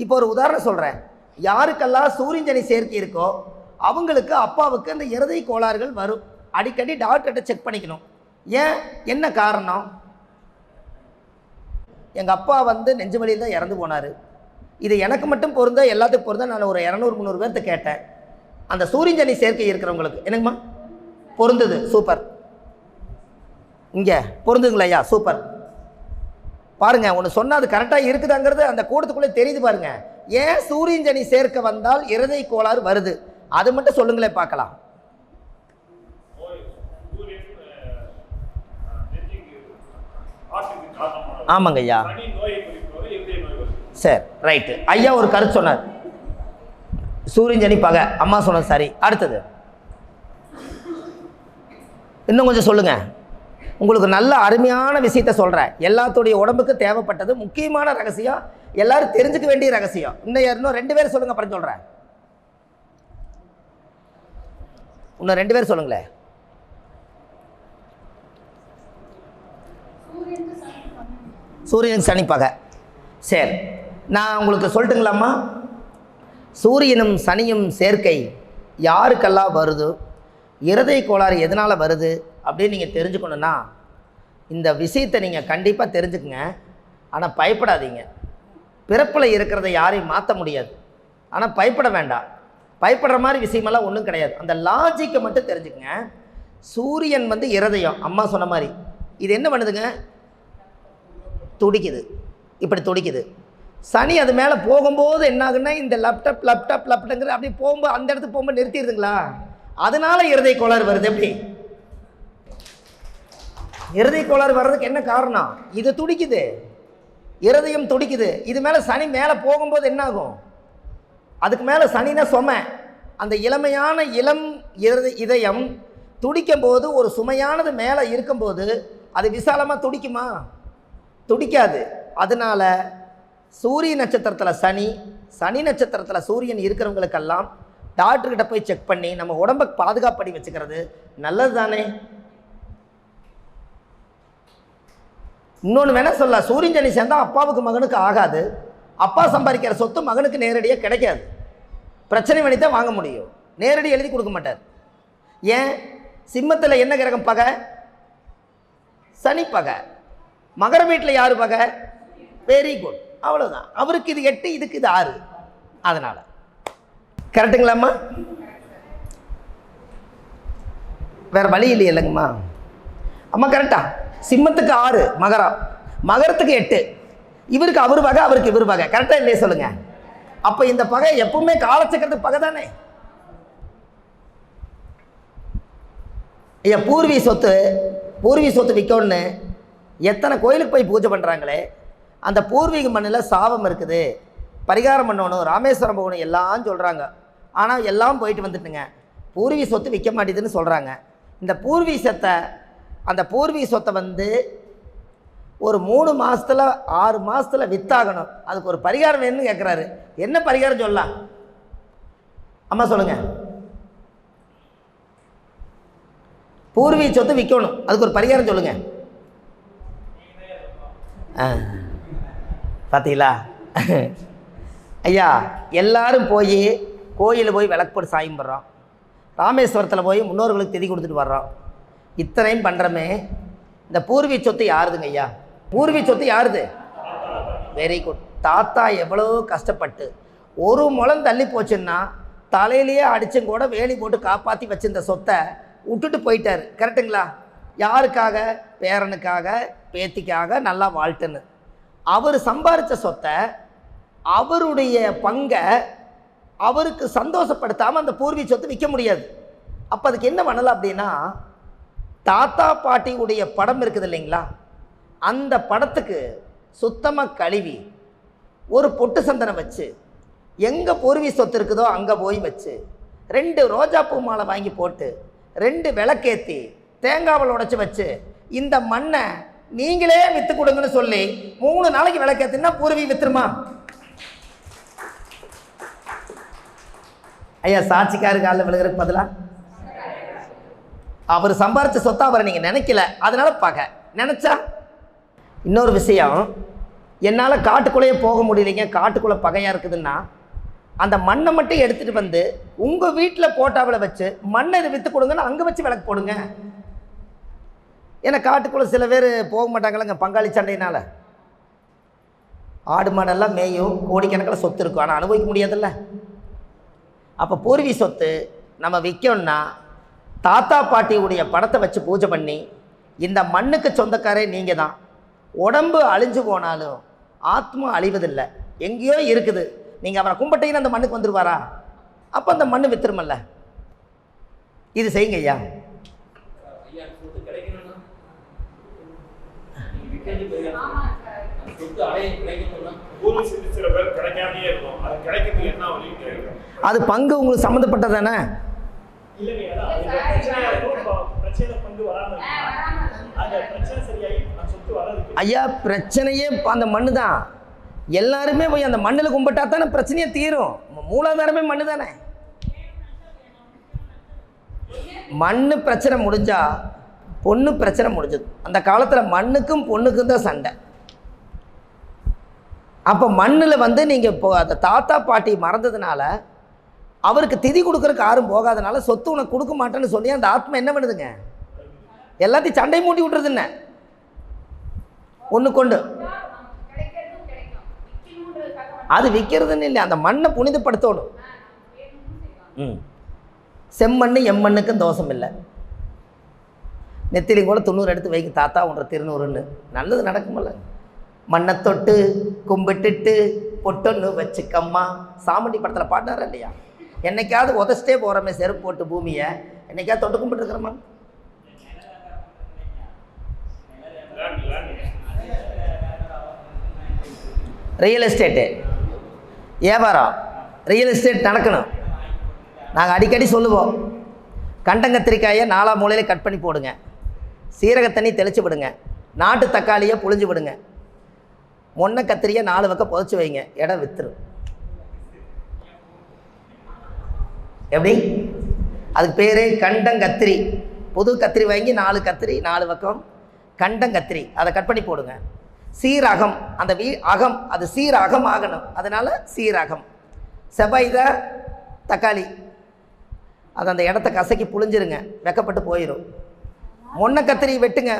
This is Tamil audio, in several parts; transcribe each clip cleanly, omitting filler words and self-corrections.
இப்போ ஒரு உதாரணம் சொல்கிறேன். யாருக்கெல்லாம் சூரியன் சனி சேர்க்கை இருக்கோ அவங்களுக்கு அப்பாவுக்கு அந்த இருதய கோளாறுகள் வரும். அடிக்கடி டாக்டர்கிட்ட செக் பண்ணிக்கணும். ஏன், என்ன காரணம்? எங்கள் அப்பா நெஞ்சு வலியில் தான் இறந்து போனார். இது எனக்கு மட்டும் பொருந்தா எல்லாத்துக்கும் பொருந்தா? நான் ஒரு 200-300 பேர்த்த கேட்டேன். அந்த சூரியன் சனி சேர்க்கை இருக்கிறவங்களுக்கு என்னங்கம்மா பொருந்தது. சூப்பர். இங்கே பொருந்துங்களா ஐயா? சூப்பர். பாருங்க, ஒன்று சொன்னால் அது கரெக்டாக இருக்குதாங்கிறது அந்த கூட்டத்துக்குள்ளே தெரியுது பாருங்க. ஏன் சூரியன் சனி சேர்க்க வந்தால் இருதய கோளாறு வருது, அது மட்டும் சொல்லுங்களே பார்க்கலாம். ஆமாங்க ஐயா. சரி, ரைட்டு. ஐயா ஒரு கருத்து சொன்னார், சூரியன் சனி பகை. அம்மா சொன்னது சரி. அடுத்தது இன்னும் கொஞ்சம் சொல்லுங்க. உங்களுக்கு நல்ல அருமையான விஷயத்த சொல்கிறேன். எல்லாத்துடைய உடம்புக்கு தேவைப்பட்டது முக்கியமான ரகசியம், எல்லாரும் தெரிஞ்சுக்க வேண்டிய ரகசியம். இன்னும் 2 பேர் சொல்லுங்க, அப்புறம் சொல்கிறேன். இன்னும் 2 பேர் சொல்லுங்களேன். சூரியன் சனி பகை. சரி, நான் உங்களுக்கு சொல்லட்டுங்களாம்மா? சூரியனும் சனியும் சேர்க்கை யாருக்கெல்லாம் வருது, இருதய கோளாறு எதனால் வருது அப்படின்னு நீங்கள் தெரிஞ்சுக்கணுன்னா இந்த விஷயத்தை நீங்கள் கண்டிப்பாக தெரிஞ்சுக்குங்க. ஆனால் பயப்படாதீங்க. பிறப்பில் இருக்கிறத யாரையும் மாற்ற முடியாது. ஆனால் பயப்பட வேண்டாம். பயப்படுற மாதிரி விஷயமெல்லாம் ஒன்றும் கிடையாது. அந்த லாஜிக்கை மட்டும் தெரிஞ்சுக்குங்க. சூரியன் இருதயம், அம்மா சொன்ன மாதிரி இது என்ன பண்ணுதுங்க? துடிக்குது, இப்படி துடிக்குது. சனி அது மேலே போகும்போது என்ன ஆகுன்னா இந்த லேப்டாப்ங்கிற அப்படி போகும்போது அந்த இடத்துக்கு போகும்போது நிறுத்திடுதுங்களா? அதனால இருதய கோளாறு வருது. எப்படி இருதய கோளாறு வர்றதுக்கு என்ன காரணம்? இது துடிக்குது, இருதயம் துடிக்குது. இது மேலே சனி மேலே போகும்போது என்ன ஆகும்? அதுக்கு மேலே சனினா சுமை. அந்த இளமையான இளம் இதயம் துடிக்கும் போது ஒரு சுமையானது மேலே இருக்கும்போது அது விசாலமாக துடிக்குமா? துடிக்காது. அதனால சூரிய நட்சத்திரத்தில் சனி, சனி நட்சத்திரத்தில் சூரியன் இருக்கிறவங்களுக்கெல்லாம் டாக்டர்கிட்ட போய் செக் பண்ணி நம்ம உடம்பை பாதுகாப்படி வச்சுக்கிறது நல்லது தானே. இன்னொன்று வேணால் சொல்ல, சூரியன் சனி சேர்ந்தால் அப்பாவுக்கு மகனுக்கு ஆகாது. அப்பா சம்பாதிக்கிற சொத்து மகனுக்கு நேரடியாக கிடைக்காது. பிரச்சனை பண்ணி தான் வாங்க முடியும், நேரடி எழுதி கொடுக்க மாட்டார். ஏன்? சிம்மத்தில் என்ன கிரகம் பகை? சனி பகை. மகர வீட்டில் யார் பகை? வெரி குட், அவ்வளோதான். அவருக்கு இது 8, இதுக்கு இது 6. அதனால் கரெக்டுங்களாம்மா? வேறு வழி இல்லையே இல்லைங்கம்மா? அம்மா கரெக்டா? சிம்மத்துக்கு 6, மகரம், மகரத்துக்கு 8. இவருக்கு அவர் பகை, அவருக்கு இவர் பகை. கரெக்டாக இல்லையே சொல்லுங்கள்? அப்போ இந்த பகை எப்பவுமே காலச்சக்கரத்துக்கு பகை தானே. ஐயா, பூர்வீக சொத்து விற்கணுன்னு எத்தனை கோயிலுக்கு போய் பூஜை பண்ணுறாங்களே. அந்த பூர்வீக மண்ணில் சாபம் இருக்குது, பரிகாரம் பண்ணணும், ராமேஸ்வரம் போகணும் எல்லாம் சொல்கிறாங்க. ஆனால் எல்லாம் போயிட்டு வந்துட்டுங்க, பூர்வீக சொத்து விற்க மாட்டேதுன்னு சொல்கிறாங்க. இந்த அந்த பூர்வீக சொத்தை ஒரு 3 மாதத்தில் 6 மாதத்தில் வித்தாகணும். அதுக்கு ஒரு பரிகாரம் வேணும்னு கேட்குறாரு. என்ன பரிகாரம் சொல்லலாம் அம்மா சொல்லுங்கள்? பூர்வீக சொத்து விற்கணும், அதுக்கு ஒரு பரிகாரம் சொல்லுங்கள். பார்த்தீங்களா ஐயா? எல்லாரும் போய் கோயிலில் போய் விளக்கு போட்டு சாமி கும்பிட்றோம், ராமேஸ்வரத்தில் போய் முன்னோர்களுக்கு திதி கொடுத்துட்டு வர்றோம். இத்தனையும் பண்ணுறமே, இந்த பூர்வீக சொத்து யாருதுங்க ஐயா? பூர்வீக சொத்து யாருது? Very good. தாத்தா எவ்வளோ கஷ்டப்பட்டு ஒரு முழம் தள்ளி போச்சுன்னா தலையிலேயே அடிச்சும் கூட வேலி போட்டு காப்பாற்றி வச்சிருந்த சொத்தை விட்டுட்டு போயிட்டார். கரெக்டுங்களா? யாருக்காக? பேரனுக்காக, பேத்திக்காக நல்லா வாழ்த்துன்னு. அவர் சம்பாதிச்ச சொத்தை, அவருடைய பங்கை அவருக்கு சந்தோஷப்படுத்தாமல் அந்த பூர்வீக சொத்து விற்க முடியாது. அப்போ அதுக்கு என்ன பண்ணலாம் அப்படின்னா, தாத்தா பாட்டியுடைய படம் இருக்குது இல்லைங்களா, அந்த படத்துக்கு சுத்தமாக கழுவி ஒரு பொட்டு சந்தனம் வச்சு, எங்கே பூர்வீக சொத்து இருக்குதோ அங்கே போய் வச்சு 2 ரோஜாப்பூ மாலை வாங்கி போட்டு 2 விளக்கேற்றி தேங்காவல் உடைச்சி வச்சு இந்த மண்ணை நீங்களே விற்று கொடுங்கன்னு சொல்லி 3 நாளைக்கு விளக்கேற்றினா பூர்வீக வித்துருமா? ஐயா, சாட்சிக்காரு காலில் விழுகிறதுக்கு பதிலாக அவர் சம்பாரிச்ச சொத்தை அவரை நீங்கள் நினைக்கல, அதனால பகை. நினச்சா இன்னொரு விஷயம், என்னால் காட்டுக்குள்ளேயே போக முடியலைங்க, காட்டுக்குள்ளே பகையாக இருக்குதுன்னா அந்த மண்ணை மட்டும் எடுத்துகிட்டு வந்து உங்கள் வீட்டில் போட்டாவில் வச்சு மண்ணை இதை விற்று கொடுங்கன்னு அங்கே வச்சு விளக்கு போடுங்க. ஏன்னா காட்டுக்குள்ளே சில பேர் போக மாட்டாங்களங்க பங்காளி சண்டையினால். ஆடு மாடெல்லாம் மேயும், கோடிக்கணக்கில் சொத்து இருக்கும், ஆனால் அனுபவிக்க முடியாதுல்ல. அப்போ பூர்வீக சொத்து நம்ம விற்கணும்னா தாத்தா பாட்டியுடைய படத்தை வச்சு பூஜை பண்ணி இந்த மண்ணுக்கு சொந்தக்காரே நீங்கள் தான். உடம்பு அழிஞ்சு போனாலும் ஆத்மா அழிவதில்லை, எங்கேயோ இருக்குது. நீங்கள் அவரை கும்பிட்டீங்கன்னா அந்த மண்ணுக்கு வந்துடுவாரா? அப்போ அந்த மண்ணு வித்துருமல்ல. இது செய்யுங்க ஐயா. அது பங்கு உங்களுக்கு சம்மந்தப்பட்டது தானே. ஐயா பிரச்சனையே அந்த மண்ணு தான். எல்லாருமே போய் அந்த மண்ணில் கும்பிட்டா தானே பிரச்சனையே தீரும். மூலாதாரமே மண்ணு தானே. மண்ணு பிரச்சனை முடிஞ்சா பொண்ணு பிரச்சனை முடிஞ்சது. அந்த காலத்தில் மண்ணுக்கும் பொண்ணுக்கும் தான் சண்டை. அப்போ மண்ணில் வந்து நீங்கள் இப்போ அந்த தாத்தா பாட்டி மறந்ததுனால அவருக்கு திதி கொடுக்குறக்கு யாரும் போகாதனால சொத்து உனக்கு கொடுக்க மாட்டேன்னு சொல்லி அந்த ஆத்மா என்ன பண்ணுதுங்க, எல்லாத்தையும் சண்டை மூட்டி விட்டுறது. என்ன ஒன்று கொண்டு அது விற்கிறதுன்னு இல்லை, அந்த மண்ணை புனிதப்படுத்தணும். செம்மண்ணு எம்மண்ணுக்கும் தோஷம் இல்லை. நெத்திலையும் கூட 90 எடுத்து வைக்க தாத்தா உன்ற திருநூறுன்னு நல்லது நடக்குமல்ல. மண்ணை தொட்டு கும்பிட்டுட்டு பொட்டொன்னு வச்சுக்கம்மா சாமண்டி படத்தில் பாடினாரா இல்லையா? என்னைக்காவது உதச்சிட்டே போகிறோமே செருப்பு போட்டு பூமியை, என்னைக்காவது தொட்டு கும்பிட்டு இருக்கிறோமா? ரியல் எஸ்டேட்டு வியாபாரம், ரியல் எஸ்டேட் நடக்கணும். நாங்கள் அடிக்கடி சொல்லுவோம், கண்டங்கத்திரிக்காயை 4 மூலையில் கட் பண்ணி போடுங்க, சீரக தண்ணி தெளித்து விடுங்க, நாட்டு தக்காளியை புழிஞ்சு விடுங்க, முன்ன கத்திரியை 4 பக்கம் புதைச்சி வைங்க, இடம் வித்துரும். எப்படி? அதுக்கு பேர் கண்டங்கத்திரி. புது கத்திரி வாங்கி 4 கத்திரி 4 பக்கம் கண்டங்கத்திரி, அதை கட் பண்ணி போடுங்க. சீரகம், அந்த அகம் அது சீரகம் ஆகணும், அதனால் சீரகம். செவ்வாய்த தக்காளி, அது அந்த இடத்த கசக்கி புழிஞ்சிருங்க, வெக்கப்பட்டு போயிடும். முன்ன கத்திரி வெட்டுங்க,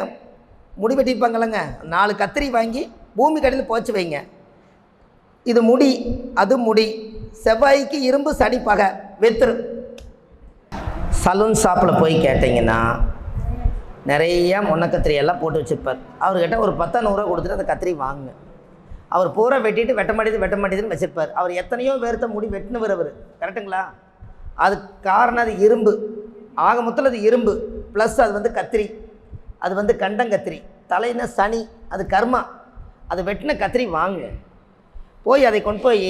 முடி வெட்டிப்பாங்களங்க, 4 கத்திரி வாங்கி பூமி கடையில் போச்சு வைங்க. இது முடி, அது முடி. செவ்வாய்க்கு இரும்பு, சனி பகை, வெத்துரு. சலூன் ஷாப்பில் போய் கேட்டிங்கன்னா நிறையா முன்ன கத்திரியெல்லாம் போட்டு வச்சுருப்பார். அவர்கிட்ட ஒரு 10 100 கொடுத்துட்டு அந்த கத்திரி வாங்குங்க. அவர் பூரா வெட்டிட்டு வெட்ட மாட்டேதுன்னு வச்சுருப்பார். அவர் எத்தனையோ பேர்த்த முடி வெட்டினவர் அவர், கரெக்டுங்களா? அதுக்கு காரணம் அது இரும்பு. ஆக மொத்தத்தில் அது இரும்பு ப்ளஸ் அது வந்து கத்திரி, அது வந்து கண்டங்கத்திரி. தலையின சனி, அது கர்மா. அது வெட்டின கத்திரி வாங்க, போய் அதை கொண்டு போய்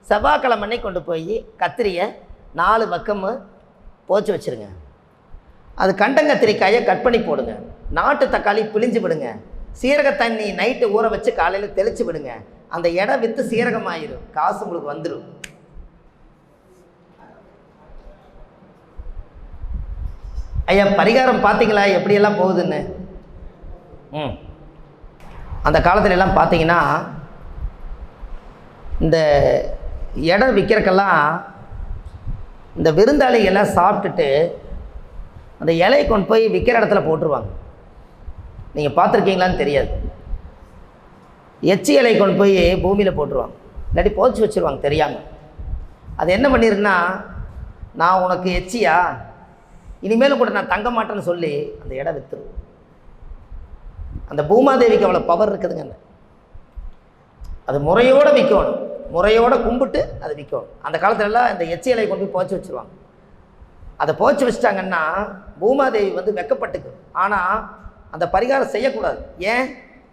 செவ்வாய்க்கிழமை கொண்டு போய் கத்திரியை 4 பக்கமும் போச்சு வச்சுருங்க. அது கண்டங்கத்திரிக்காயை கட் பண்ணி போடுங்க, நாட்டு தக்காளி பிழிஞ்சு விடுங்க, சீரக தண்ணி நைட்டு ஊற வச்சு காலையில் தெளித்து விடுங்க. அந்த இடம் விற்று சீரகமாயிரும், காசு உங்களுக்கு வந்துடும். ஐயா பரிகாரம் பார்த்தீங்களா எப்படியெல்லாம் போகுதுன்னு? அந்த காலத்துல எல்லாம் பார்த்தீங்கன்னா இந்த இடம் விற்கிறக்கெல்லாம் இந்த விருந்தாளிகள்லாம் சாப்பிட்டுட்டு அந்த இலையை கொண்டு போய் விற்கிற இடத்துல போட்டுருவாங்க. நீங்கள் பார்த்துருக்கீங்களான்னு தெரியாது. எச்சி இலையை கொண்டு போய் பூமியில் போட்டுருவாங்க, இல்லாட்டி போச்சு வச்சுருவாங்க தெரியாமல். அது என்ன பண்ணிருக்குன்னா, நான் உனக்கு எச்சியா, இனிமேலும் கூட நான் தங்க மாட்டேன்னு சொல்லி அந்த இடம் விற்றுரும். அந்த பூமாதேவிக்கு அவ்வளோ பவர் இருக்குதுங்க. அது முறையோடு விற்கணும், முறையோடு கும்பிட்டு அது விற்கணும். அந்த காலத்துலலாம் இந்த எச்சி இலையை கொண்டு போய் போச்சு வச்சுருவாங்க. அதை போச்சு வச்சிட்டாங்கன்னா பூமாதேவி வந்து வெக்கப்பட்டுக்கு. ஆனால் அந்த பரிகாரம் செய்யக்கூடாது. ஏன்?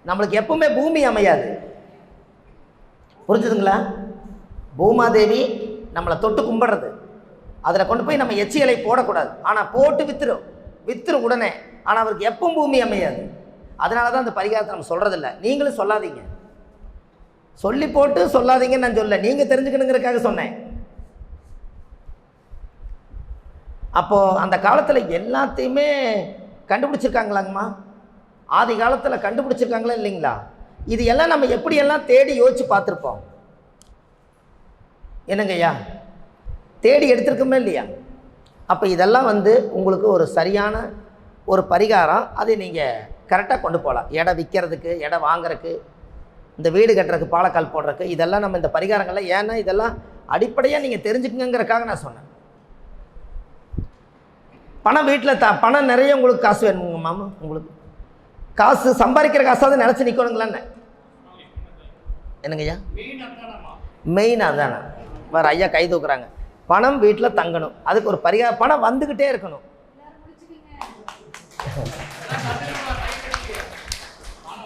நம்மளுக்கு எப்பவுமே பூமி அமையாது, புரிஞ்சுதுங்களா? பூமாதேவி நம்மளை தொட்டு கும்பிடுறது, அதில் கொண்டு போய் நம்ம எச்சி இலை போடக்கூடாது. ஆனால் போட்டு வித்துரும் உடனே. ஆனால் அவருக்கு எப்பவும் பூமி அமையாது. அதனால தான் அந்த பரிகாரத்தை நம்ம சொல்கிறதில்ல. நீங்களும் சொல்லாதீங்க, சொல்லி போட்டு சொல்லாதீங்கன்னு நான் சொல்ல, நீங்கள் தெரிஞ்சுக்கணுங்கிறதுக்காக சொன்னேன். அப்போது அந்த காலத்தில் எல்லாத்தையுமே கண்டுபிடிச்சிருக்காங்களாங்கம்மா? ஆதி காலத்தில் கண்டுபிடிச்சிருக்காங்களா இல்லைங்களா? இது எல்லாம் நம்ம எப்படியெல்லாம் தேடி யோசிச்சு பார்த்துருப்போம். என்னங்கய்யா, தேடி எடுத்துருக்கோமே இல்லையா? அப்போ இதெல்லாம் உங்களுக்கு ஒரு சரியான ஒரு பரிகாரம். அதை நீங்கள் கரெக்டாக கொண்டு போகலாம். இடம் விற்கிறதுக்கு, இடம் வாங்குறதுக்கு, இந்த வீடு கட்டுறதுக்கு, பாலக்கால் போடுறதுக்கு, இதெல்லாம் நம்ம இந்த பரிகாரங்கள்லாம் ஏன்னா இதெல்லாம் அடிப்படையாக நீங்கள் தெரிஞ்சுக்கங்கிறதுக்காக நான் சொன்னேன். பணம் வீட்டில் பணம் நிறைய உங்களுக்கு காசு வேணுங்க மாமா. உங்களுக்கு காசு சம்பாதிக்கிற காசாவது நினச்சி நிற்கணுங்களான்னு. என்னங்கய்யா, மெயின் அதுதானே. வேறு ஐயா கை தூக்குறாங்க. பணம் வீட்டில் தங்கணும், அதுக்கு ஒரு பரிகாரம். பணம் வந்துக்கிட்டே இருக்கணும்.